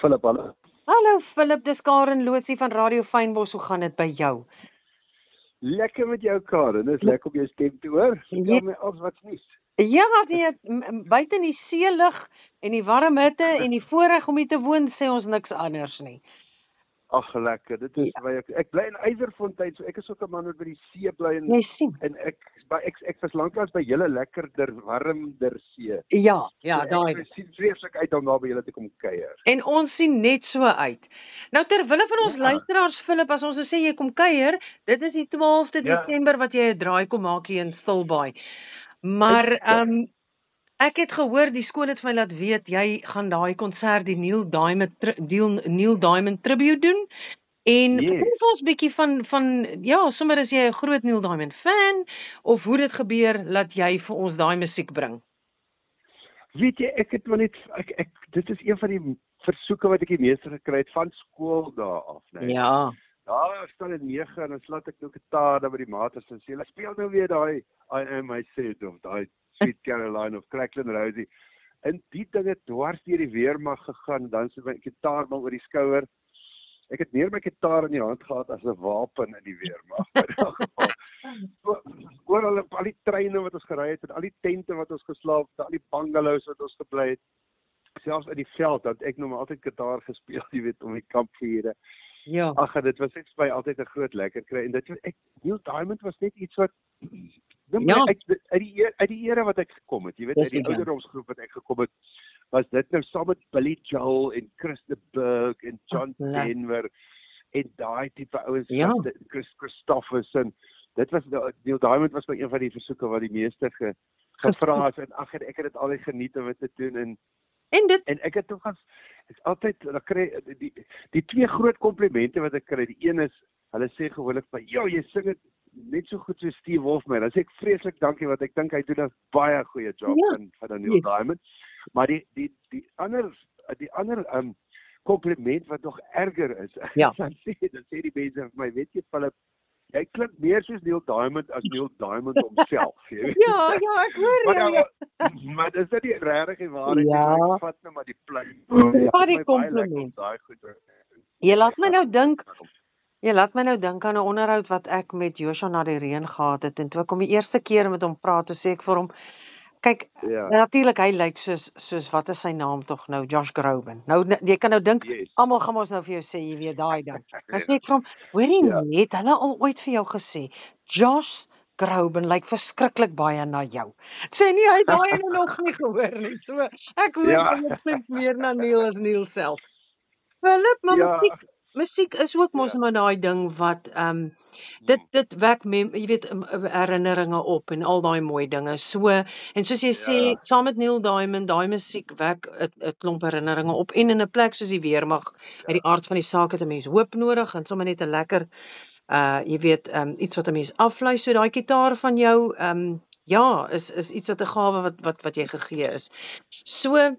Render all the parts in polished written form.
Philip, hallo. Hallo Philip, dis Karen Lootsie van Radio Fynbos. Hoe gaan dit by jou? Lekker met jou, Karen. Dis lekker om jou stem te hoor. Vertel my alles wat's nuus. Ja, nee, buite in die seelug en die warm hitte en die voorreg om hier te woon, sê ons niks anders nie. Ag, lekker. Dit is waar ek bly in Ywerfontein, so ek is ook 'n man wat by die see bly en ek was lanklaas by julle lekkerder, warmder see. Ja, so daai. Ek sien vreeslik uit om daar by julle te kom kuier. En ons sien net so uit. Nou terwille van ons luisteraars, Philip, as ons nou sê jy kom kuier, dit is die 12de Desember wat jy 'n draai kom maak hier in Stilbaai. Maar ek het gehoor die skool het vir my laat weet jy gaan daai konsert die Neil Diamond tribute doen. En vertel vir ons bietjie van ja, sommer as jy 'n groot Neil Diamond fan of hoe dit gebeur dat jy vir ons daai musiek bring. Weet jy, ek het maar net dit is een van die versoeke wat ek die meeste gekry het van skool daar af, né? Ja. Daar staan dit 9 en dan slaat ek nou gitaar daar by die maters en sê, "Speel nou weer daai I Am I Said of daai Sweet Caroline of Cracklin' Rosie." En die ding het dwars deur die weermag gegaan, dan sit my gitaar maar oor die skouer. Ek het meer my gitaar in die hand gehad as 'n wapen in die weermag. Oral op al die treine wat ons gery het, al die tente wat ons geslaap het, al die bungalows wat ons gebly het, selfs uit die veld, dat ek nou maar altyd gitaar gespeel, jy weet, om die kampvuure. Ja. Ag, dit was net vir my altyd 'n groot lekker kry en dit Neil Diamond was net iets wat uit die era wat ek gekom het, jy weet, uit die ouderdomsgroep wat ek gekom het, was dit nou saam met Billy Joel en Chris de Burgh en John Denver en daai tipe ouens, Chris Christopherson. Dit was Neil Diamond was my een van die versoeke wat die meeste gevra het en ag, ek het dit altyd geniet om dit te doen en ek het tog altyd dan kry die twee groot komplimente wat ek kry. Die een is hulle sê gewoonlik van, jy sing dit net so goed so Steve Wolfman. Dan sê ek vreeslik dankie want ek dink hy doen 'n baie goeie job van Neil Diamond. Maar die ander kompliment wat nog erger is. Dan sê die mense vir my, weet jy Philip, jy klink meer soos Neil Diamond as Neil Diamond homself, jy weet. Ja, ek hoor jou. Maar dis dit die regtig die waarheid. Ek vat nou maar die pluim. Vat die kompliment. Jy laat my nou dink aan 'n onderhoud wat ek met Joshua na die reën gehad het en toe ek hom die eerste keer met hom praat, toe sê ek vir hom, kyk, natuurlik hy lyk soos wat is sy naam tog nou, Josh Groban. Nou jy kan nou dink, almal gaan ons nou vir jou sê, jy weet daai dan. Nou sê ek vir hom, hoorie net, hulle al ooit vir jou gesê, Josh Groban lyk verskriklik baie na jou. Sê nie hy daai ene nog nie gehoor nie. So ek hoor dit klink meer na Neil as Neil self. Philip, maar musiek is ook mos maar daai ding wat dit wek jy weet herinneringe op en al daai mooi dinge. So en soos jy sê, saam met Neil Diamond, daai musiek wek 'n klomp herinneringe op en in 'n plek soos die weermag, uit die aard van die saak het 'n mens hoop nodig en sommer net 'n lekker jy weet iets wat 'n mens aflei. So daai gitaar van jou is iets wat 'n gawe wat jy gegee is. So hy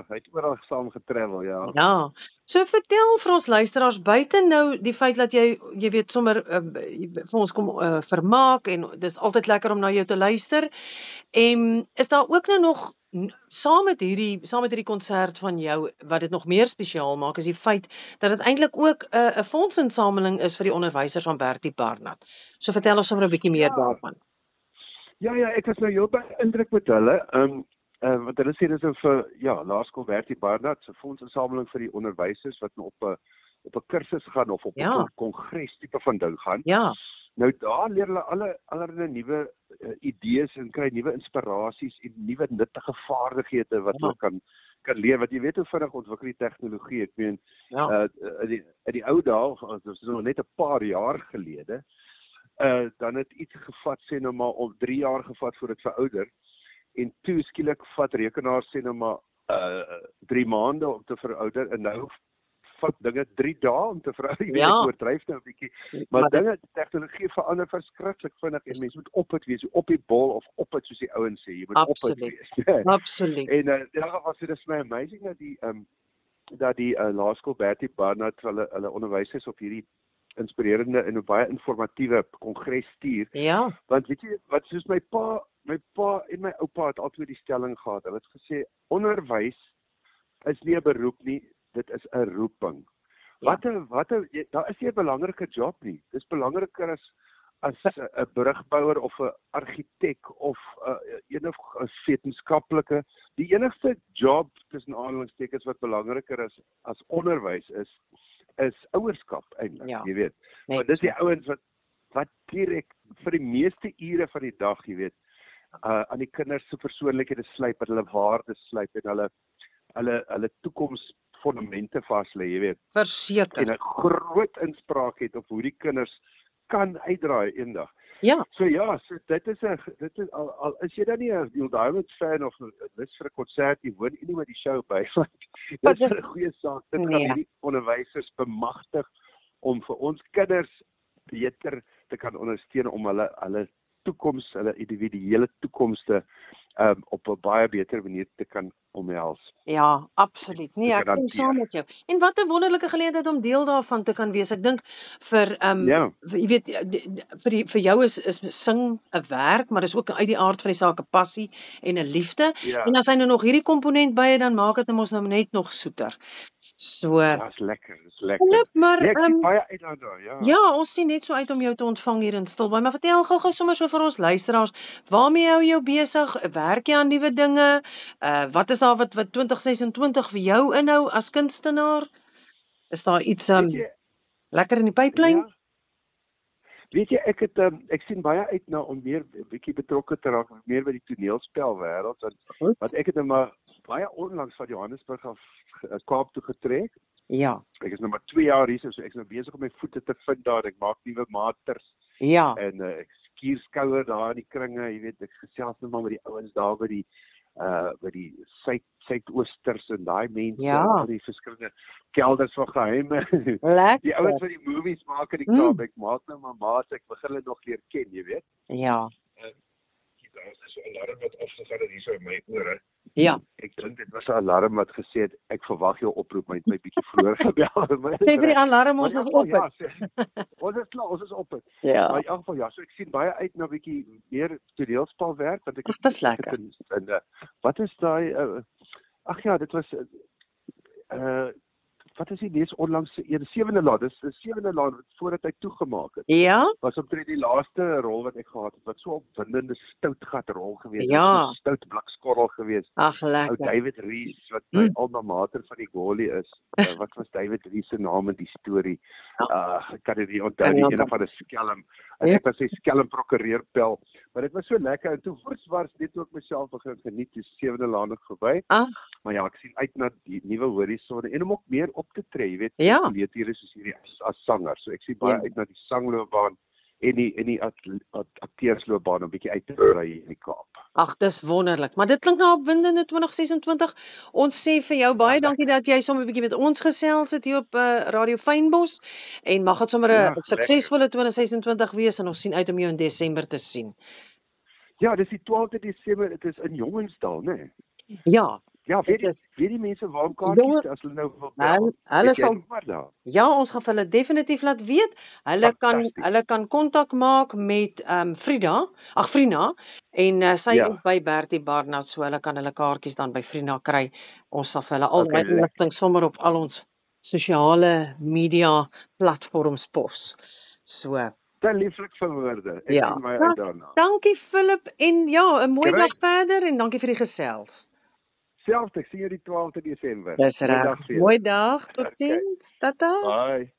het oral saam getravel, Ja. So vertel vir ons luisteraars buite nou die feit dat jy weet sommer vir ons kom vermaak en dis altyd lekker om na jou te luister. En is daar ook nou nog saam met hierdie konsert van jou wat dit nog meer spesiaal maak is die feit dat dit eintlik ook 'n fondsinsameling is vir die onderwysers van Bertie Barnard. So vertel ons sommer 'n bietjie meer daarvan. Ja, ek was nou heel beïndruk met hulle. Want hulle sê dis vir Laerskool Bertie Barnard se fondsinsameling vir die onderwysers wat nou op 'n kursus gaan of op 'n kongres tipe van ding gaan. Ja. Nou daar leer hulle allerlei nuwe idees en kry nuwe inspirasies en nuwe nuttige vaardighede wat hulle kan leer. Wat jy weet hoe vinnig ontwikkel die tegnologie. Ek meen in die ou dae, dit is nog net 'n paar jaar gelede, dan het iets gevat sê nou maar om 3 jaar gevat voor dit verouder. En toe skielik vat rekenaars sê nou maar 3 maande om te verouder en nou vat dinge 3 dae om te verouder. Ek oordryf nou 'n bietjie, maar tegnologie verander verskriklik vinnig en mense moet op dit wees, op die bol of op dit soos die ouens sê, jy moet op dit wees. Absoluut. En in elk geval sê dis my amazing dat die Laerskool Bertie Barnard hulle onderwysers op hierdie inspirerende en baie informatiewe kongres stuur. Ja. Want weet jy wat, soos my pa en my oupa het altyd die stelling gehad. Hulle het gesê onderwys is nie 'n beroep nie, dit is 'n roeping. Daar is nie 'n belangrike job nie. Dis belangriker as 'n brugbouer of 'n argitek of 'n wetenskaplike. Die enigste job tussen aanhalingstekens wat belangriker is as onderwys is ouerskap eintlik, jy weet. Want dis die ouens wat direk vir die meeste ure van die dag, jy weet, aan die kinders se persoonlikhede slyp, en hulle waardes slyp en hulle toekomsfondamente vas lê, jy weet. Verseker. En 'n groot inspraak het op hoe die kinders kan uitdraai eendag. Ja. So dit is al is jy dan nie 'n Neil Diamond fan of lus vir 'n konsert, jy woon nie met die show by, want dit is 'n goeie saak. Dit gaan hierdie onderwysers bemagtig om vir ons kinders beter te kan ondersteun om hulle toekoms, hulle individuele toekomste op 'n baie beter manier te kan omhels. Ja, absoluut. Nee, ek stem saam met jou. En wat 'n wonderlike geleentheid om deel daarvan te kan wees. Ek dink vir jy weet vir jou is sing 'n werk, maar dis ook uit die aard van die saak 'n passie en 'n liefde. Ja. En as hy nou nog hierdie komponent by het, dan maak dit ons nou net nog soeter. So dis lekker, dis lekker. Maar ek sien baie uit daarna, ja, ons sien net so uit om jou te ontvang hier in Stilbaai, maar vertel gou sommer so vir ons luisteraars, waarmee hou jou besig? Werk jy aan nuwe dinge? Wat is daar wat 2026 vir jou inhou as kunstenaar? Is daar iets lekker in die pyplyn? Ja. Weet jy, ek sien baie uit na om meer 'n bietjie betrokke te raak meer by die toneelspelwêreld, want ek het nou maar baie onlangs van Johannesburg af Kaap toe getrek. Ja. Ek is nou maar 2 jaar hier, so ek is nou besig om my voete te vind daar. Ek maak nuwe maters. Ja. En ek skuur skouer daar in die kringe, jy weet, ek gesels net maar met die ouens daar by die suidoosters en daai mense in die verskillende kelders van geheime. Lekker. Die ouens wat die movies maak in die Kaap, ek maak nou maar maats, ek begin hulle nog leer ken, jy weet. Ja. Daar is so 'n alarm wat afgegaan het hier so in my ore. Ja. Ek dink dit was 'n alarm wat gesê het ek verwag jou oproep, my bietjie vroeër gebel. Sê vir die alarm ons is op. Ja, ons is klaar, ons is op. Ja. Maar in elk geval so ek sien baie uit na 'n bietjie meer toneelspelwerk, want ek dis lekker. En wat is daai dit was wat is die mees onlangse een, 7de laan, dis 'n 7de laan voordat hy toegemaak het. Ja. Was omtrent die laaste rol wat ek gehad het, wat so 'n opwindende stoutgat rol gewees het. Ja. Stout blikskorrel gewees. Ag, lekker. Ou David Rees wat my alma mater van die Goli is. Wat was David Rees se naam in die storie? Ek kan dit nie onthou nie, een van die skelm. Ek was sy skelm prokureurpel, maar dit was so lekker en toe voorswaars net ook myself begin geniet, die 7de laan nog verby. Maar ja, ek sien uit na die nuwe horisonne en om ook meer op te tree, jy weet, weet hier is soos hierdie as sanger. So ek sien baie uit na die sangloopbaan en die akteursloopbaan om bietjie uit te brei in die Kaap. Ag, dis wonderlik. Maar dit klink nou opwindende 2026. Ons sê vir jou baie dankie dat jy sommer 'n bietjie met ons gesels het hier op Radio Fynbos en mag dit sommer 'n suksesvolle 2026 wees en ons sien uit om jou in Desember te sien. Ja, dis die 12de Desember, dit is in Jongensdal, né? Nee? Ja. Ja, weet die mense waarom kaartjies as hulle nou wil. Hulle sal ja, ons gaan vir hulle definitief laat weet. Hulle kan kontak maak met Frina en sy is by Bertie Barnard, so hulle kan hulle kaartjies dan by Frina kry. Ons sal vir hulle al die inligting sommer op al ons sosiale media platforms pos. So Te lieflik vir woorde. Ek sien my uit daarna. Dankie Philip en 'n mooi dag verder en dankie vir die gesels. Selfs, ek sien jou die 12de Desember. Dis reg. Mooi dag, totsiens. Tata. Bye.